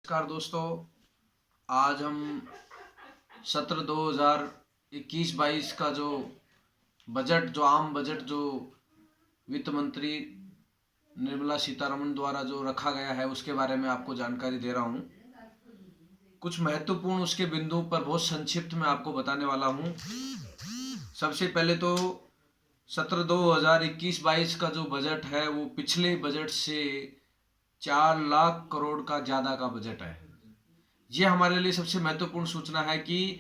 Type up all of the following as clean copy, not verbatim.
नमस्कार दोस्तों। आज हम सत्र 2021-22 का जो बजट, जो आम बजट, जो वित्त मंत्री निर्मला सीतारमण द्वारा जो रखा गया है उसके बारे में आपको जानकारी दे रहा हूं। कुछ महत्वपूर्ण उसके बिंदुओं पर बहुत संक्षिप्त में आपको बताने वाला हूं। सबसे पहले तो सत्र 2021-22 का जो बजट है वो पिछले बजट से 4 लाख करोड़ का ज़्यादा का बजट है। ये हमारे लिए सबसे महत्वपूर्ण सूचना है कि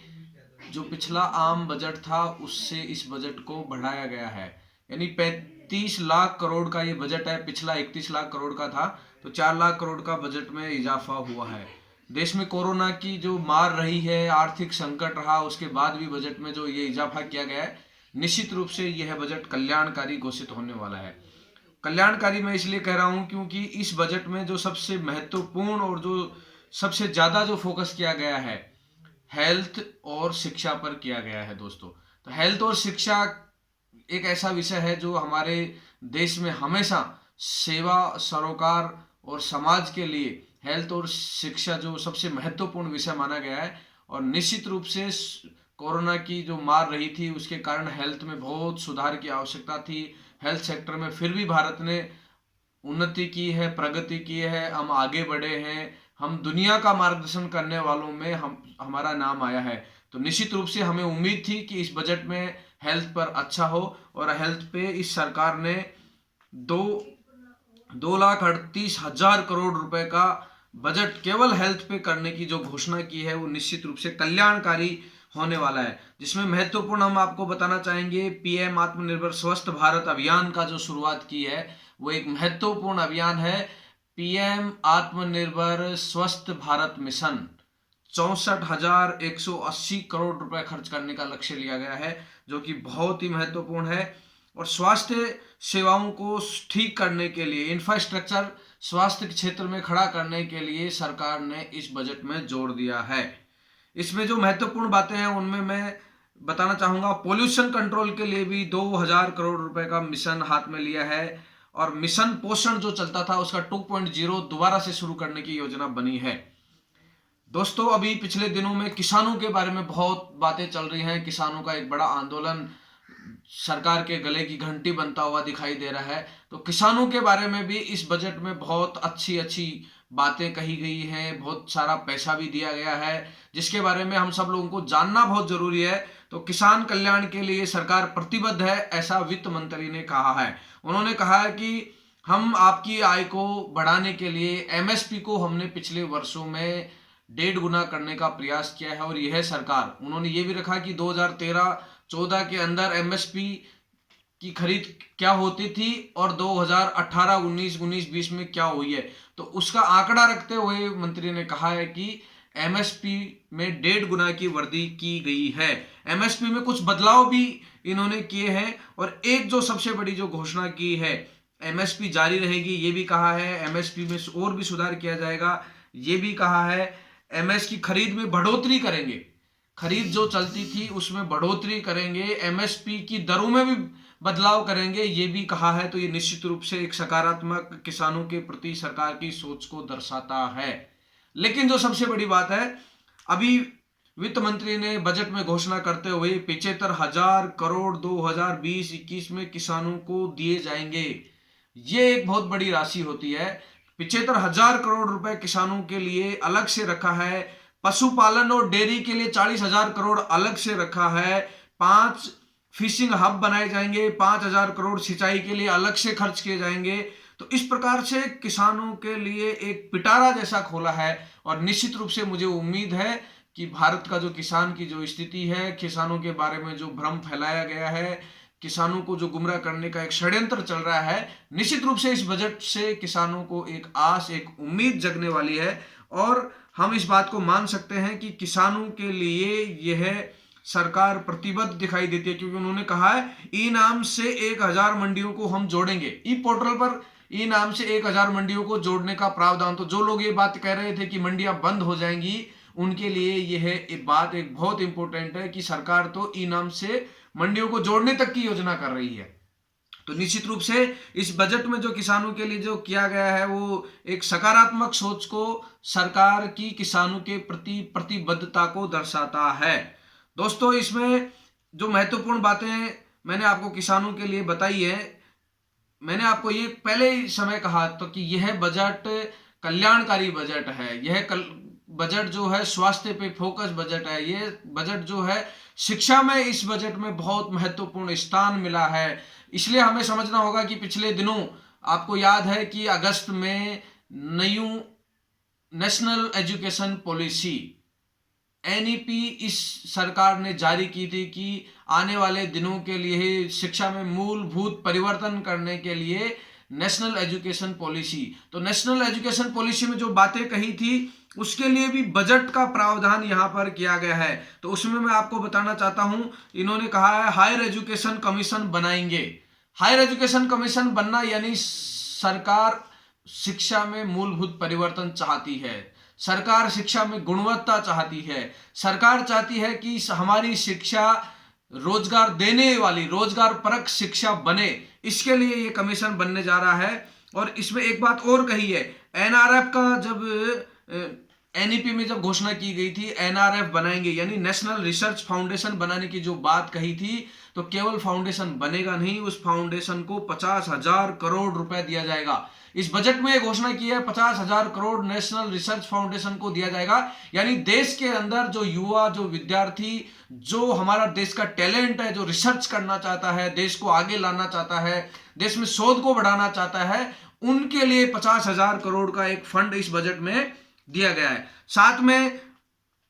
जो पिछला आम बजट था उससे इस बजट को बढ़ाया गया है। यानी 35 लाख करोड़ का ये बजट है, पिछला 31 लाख करोड़ का था, तो 4 लाख करोड़ का बजट में इजाफा हुआ है। देश में कोरोना की जो मार रही है, आर्थिक संकट रहा, उसके बाद भी बजट में जो ये इजाफा किया गया है, निश्चित रूप से यह बजट कल्याणकारी घोषित होने वाला है। कल्याणकारी मैं इसलिए कह रहा हूं क्योंकि इस बजट में जो सबसे महत्वपूर्ण और जो सबसे ज्यादा जो फोकस किया गया है, हेल्थ और शिक्षा पर किया गया है दोस्तों। तो हेल्थ और शिक्षा एक ऐसा विषय है जो हमारे देश में हमेशा सेवा, सरोकार और समाज के लिए हेल्थ और शिक्षा जो सबसे महत्वपूर्ण विषय माना गया है। और निश्चित रूप से कोरोना की जो मार रही थी उसके कारण हेल्थ में बहुत सुधार की आवश्यकता थी। हेल्थ सेक्टर में फिर भी भारत ने उन्नति की है, प्रगति की है, हम आगे बढ़े हैं, हम दुनिया का मार्गदर्शन करने वालों में हमारा नाम आया है। तो निश्चित रूप से हमें उम्मीद थी कि इस बजट में हेल्थ पर अच्छा हो, और हेल्थ पे इस सरकार ने 2,38,000 करोड़ रुपए का बजट केवल हेल्थ पे करने की जो घोषणा की है वो निश्चित रूप से कल्याणकारी होने वाला है। जिसमें महत्वपूर्ण हम आपको बताना चाहेंगे, पीएम आत्मनिर्भर स्वस्थ भारत अभियान का जो शुरुआत की है वो एक महत्वपूर्ण अभियान है। पीएम आत्मनिर्भर स्वस्थ भारत मिशन 64,180 करोड़ रुपए खर्च करने का लक्ष्य लिया गया है, जो कि बहुत ही महत्वपूर्ण है। और स्वास्थ्य सेवाओं को ठीक करने के लिए, इंफ्रास्ट्रक्चर स्वास्थ्य के क्षेत्र में खड़ा करने के लिए सरकार ने इस बजट में जोर दिया है। इसमें जो महत्वपूर्ण बातें हैं उनमें मैं बताना चाहूंगा, पोल्यूशन कंट्रोल के लिए भी 2,000 करोड़ रुपए का मिशन हाथ में लिया है। और मिशन पोषण जो चलता था उसका 2.0 दोबारा से शुरू करने की योजना बनी है। दोस्तों, अभी पिछले दिनों में किसानों के बारे में बहुत बातें चल रही हैं। किसानों का एक बड़ा आंदोलन सरकार के गले की घंटी बनता हुआ दिखाई दे रहा है। तो किसानों के बारे में भी इस बजट में बहुत अच्छी अच्छी बातें कही गई हैं, बहुत सारा पैसा भी दिया गया है, जिसके बारे में हम सब लोगों को जानना बहुत जरूरी है। तो किसान कल्याण के लिए सरकार प्रतिबद्ध है, ऐसा वित्त मंत्री ने कहा है। उन्होंने कहा है कि हम आपकी आय को बढ़ाने के लिए एमएसपी को हमने पिछले वर्षों में 1.5 गुना करने का प्रयास किया है। और यह सरकार, उन्होंने ये भी रखा कि 2013-14 के अंदर एमएसपी की खरीद क्या होती थी और 2018-19, 19-20 में क्या हुई है। तो उसका आंकड़ा रखते हुए मंत्री ने कहा है कि एमएसपी में 1.5 गुना की वृद्धि की गई है। एमएसपी में कुछ बदलाव भी इन्होंने किए हैं। और एक जो सबसे बड़ी जो घोषणा की है, एमएसपी जारी रहेगी, ये भी कहा है। एमएसपी में और भी सुधार किया जाएगा, ये भी कहा है। एमएस की खरीद में बढ़ोतरी करेंगे, खरीद जो चलती थी उसमें बढ़ोतरी करेंगे, एमएसपी की दरों में भी बदलाव करेंगे, ये भी कहा है। तो ये निश्चित रूप से एक सकारात्मक किसानों के प्रति सरकार की सोच को दर्शाता है। लेकिन जो सबसे बड़ी बात है, अभी वित्त मंत्री ने बजट में घोषणा करते हुए 75,000 करोड़ 2020-21 में किसानों को दिए जाएंगे। ये एक बहुत बड़ी राशि होती है। 75,000 करोड़ रुपए किसानों के लिए अलग से रखा है। पशुपालन और डेयरी के लिए 40,000 करोड़ अलग से रखा है। 5 फिशिंग हब बनाए जाएंगे, 5,000 करोड़ सिंचाई के लिए अलग से खर्च किए जाएंगे। तो इस प्रकार से किसानों के लिए एक पिटारा जैसा खोला है। और निश्चित रूप से मुझे उम्मीद है कि भारत का जो किसान की जो स्थिति है, किसानों के बारे में जो भ्रम फैलाया गया है, किसानों को जो गुमराह करने का एक षड्यंत्र चल रहा है, निश्चित रूप से इस बजट से किसानों को एक आस, एक उम्मीद जगने वाली है। और हम इस बात को मान सकते हैं कि किसानों के लिए यह सरकार प्रतिबद्ध दिखाई देती है, क्योंकि उन्होंने कहा है ई नाम से 1,000 मंडियों को हम जोड़ेंगे। ई पोर्टल पर ई नाम से 1,000 मंडियों को जोड़ने का प्रावधान। तो जो लोग ये बात कह रहे थे कि मंडियां बंद हो जाएंगी, उनके लिए यह एक बात एक बहुत इंपॉर्टेंट है कि सरकार तो ई नाम से मंडियों को जोड़ने तक की योजना कर रही है। तो निश्चित रूप से इस बजट में जो किसानों के लिए जो किया गया है वो एक सकारात्मक सोच को, सरकार की किसानों के प्रति प्रतिबद्धता को दर्शाता है। दोस्तों, इसमें जो महत्वपूर्ण बातें मैंने आपको किसानों के लिए बताई है, मैंने आपको ये पहले ही समय कहा तो कि यह बजट कल्याणकारी बजट है। यह बजट जो है स्वास्थ्य पे फोकस बजट है। यह बजट जो है शिक्षा में, इस बजट में बहुत महत्वपूर्ण स्थान मिला है। इसलिए हमें समझना होगा कि पिछले दिनों आपको याद है कि अगस्त में new national education policy NEP इस सरकार ने जारी की थी कि आने वाले दिनों के लिए शिक्षा में मूलभूत परिवर्तन करने के लिए नेशनल एजुकेशन पॉलिसी। तो नेशनल एजुकेशन पॉलिसी में जो बातें कही थी उसके लिए भी बजट का प्रावधान यहाँ पर किया गया है। तो उसमें मैं आपको बताना चाहता हूँ, इन्होंने कहा है हायर एजुकेशन कमीशन बनाएंगे। हायर एजुकेशन कमीशन बनना यानी सरकार शिक्षा में मूलभूत परिवर्तन चाहती है। सरकार शिक्षा में गुणवत्ता चाहती है। सरकार चाहती है कि हमारी शिक्षा रोजगार देने वाली, रोजगार परक शिक्षा बने। इसके लिए ये कमीशन बनने जा रहा है। और इसमें एक बात और कही है, एनआरएफ का जब एनईपी में जब घोषणा की गई थी एनआरएफ बनाएंगे यानी नेशनल रिसर्च फाउंडेशन बनाने की जो बात कही थी, तो केवल फाउंडेशन बनेगा नहीं, उस फाउंडेशन को 50,000 करोड़ रुपए दिया जाएगा। इस बजट में घोषणा की है 50,000 करोड़ नेशनल रिसर्च फाउंडेशन को दिया जाएगा। यानी देश के अंदर जो युवा, जो विद्यार्थी, जो हमारा देश का टैलेंट है, जो रिसर्च करना चाहता है, देश को आगे लाना चाहता है, देश में शोध को बढ़ाना चाहता है, उनके लिए 50,000 करोड़ का एक फंड इस बजट में दिया गया है। साथ में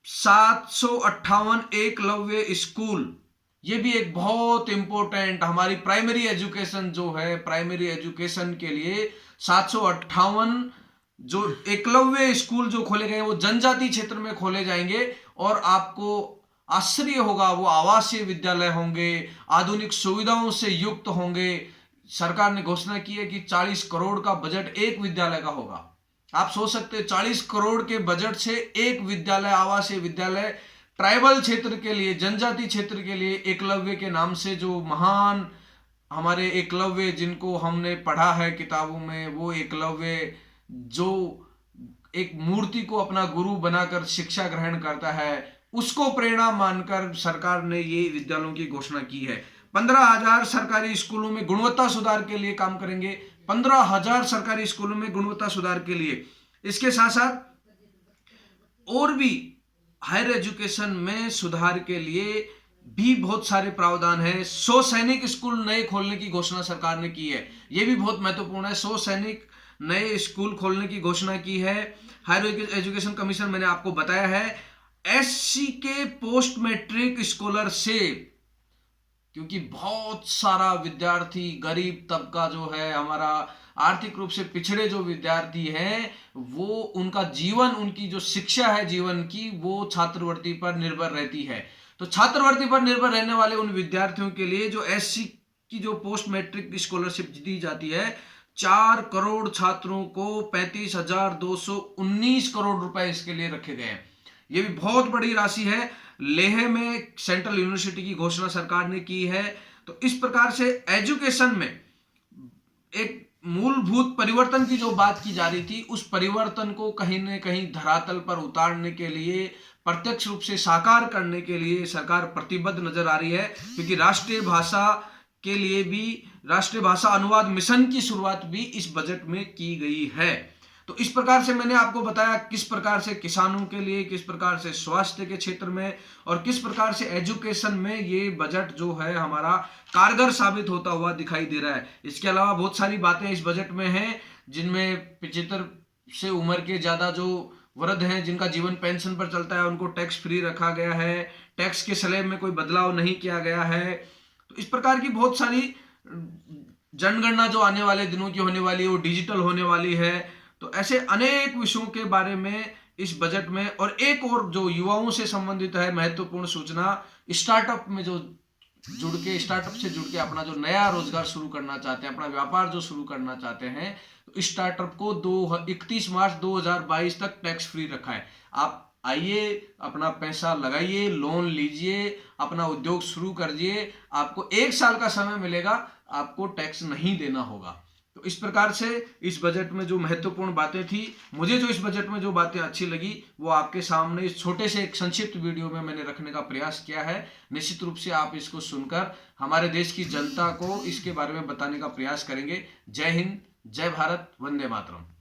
758 एकलव्य स्कूल, ये भी एक बहुत इंपॉर्टेंट, हमारी प्राइमरी एजुकेशन जो है, प्राइमरी एजुकेशन के लिए 758 जो एकलव्य स्कूल जो खोले गए वो जनजाति क्षेत्र में खोले जाएंगे। और आपको आश्चर्य होगा, वो आवासीय विद्यालय होंगे, आधुनिक सुविधाओं से युक्त होंगे। सरकार ने घोषणा की है कि 40 करोड़ का बजट एक विद्यालय का होगा। आप सोच सकते हैं 40 करोड़ के बजट से एक विद्यालय, आवासीय विद्यालय ट्राइबल क्षेत्र के लिए, जनजाति क्षेत्र के लिए, एकलव्य के नाम से जो महान हमारे एकलव्य जिनको हमने पढ़ा है किताबों में, वो एकलव्य जो एक मूर्ति को अपना गुरु बनाकर शिक्षा ग्रहण करता है, उसको प्रेरणा मानकर सरकार ने ये विद्यालयों की घोषणा की है। 15,000 सरकारी स्कूलों में गुणवत्ता सुधार के लिए काम करेंगे। 15,000 सरकारी स्कूलों में गुणवत्ता सुधार के लिए। इसके साथ साथ और भी हायर एजुकेशन में सुधार के लिए भी बहुत सारे प्रावधान है। 100 सैनिक स्कूल नए खोलने की घोषणा सरकार ने की है। यह भी बहुत महत्वपूर्ण है। 100 सैनिक नए स्कूल खोलने की घोषणा की है। हायर एजुकेशन कमीशन मैंने आपको बताया है। एससी के पोस्ट मैट्रिक स्कॉलरशिप, क्योंकि बहुत सारा विद्यार्थी, गरीब तबका जो है हमारा, आर्थिक रूप से पिछड़े जो विद्यार्थी हैं, वो उनका जीवन, उनकी जो शिक्षा है जीवन की, वो छात्रवृत्ति पर निर्भर रहती है। तो छात्रवृत्ति पर निर्भर रहने वाले उन विद्यार्थियों के लिए जो एससी की जो पोस्ट मैट्रिक स्कॉलरशिप दी जाती है, 4 करोड़ छात्रों को 35,219 करोड़ रुपए इसके लिए रखे गए हैं। ये भी बहुत बड़ी राशि है। लेह में सेंट्रल यूनिवर्सिटी की घोषणा सरकार ने की है। तो इस प्रकार से एजुकेशन में एक मूलभूत परिवर्तन की जो बात की जा रही थी, उस परिवर्तन को कहीं न कहीं धरातल पर उतारने के लिए, प्रत्यक्ष रूप से साकार करने के लिए सरकार प्रतिबद्ध नजर आ रही है। क्योंकि राष्ट्रीय भाषा के लिए भी राष्ट्रीय भाषा अनुवाद मिशन की शुरुआत भी इस बजट में की गई है। तो इस प्रकार से मैंने आपको बताया किस प्रकार से किसानों के लिए, किस प्रकार से स्वास्थ्य के क्षेत्र में और किस प्रकार से एजुकेशन में ये बजट जो है हमारा कारगर साबित होता हुआ दिखाई दे रहा है। इसके अलावा बहुत सारी बातें इस बजट में हैं, जिनमें 75 से उम्र के ज्यादा जो वृद्ध हैं, जिनका जीवन पेंशन पर चलता है, उनको टैक्स फ्री रखा गया है। टैक्स के स्लैब में कोई बदलाव नहीं किया गया है। तो इस प्रकार की बहुत सारी जनगणना जो आने वाले दिनों की होने वाली है, वो डिजिटल होने वाली है। तो ऐसे अनेक विषयों के बारे में इस बजट में, और एक और जो युवाओं से संबंधित है महत्वपूर्ण सूचना, स्टार्टअप में जो जुड़ के, स्टार्टअप से जुड़ के अपना जो नया रोजगार शुरू करना चाहते हैं, अपना व्यापार जो शुरू करना चाहते हैं, तो स्टार्टअप को 31 मार्च 2022 तक टैक्स फ्री रखा है। आप आइए, अपना पैसा लगाइए, लोन लीजिए, अपना उद्योग शुरू करिए। आपको 1 साल का समय मिलेगा आपको टैक्स नहीं देना होगा। तो इस प्रकार से इस बजट में जो महत्वपूर्ण बातें थी, मुझे जो इस बजट में जो बातें अच्छी लगी वो आपके सामने इस छोटे से एक संक्षिप्त वीडियो में मैंने रखने का प्रयास किया है। निश्चित रूप से आप इसको सुनकर हमारे देश की जनता को इसके बारे में बताने का प्रयास करेंगे। जय हिंद, जय भारत, वंदे मातरम।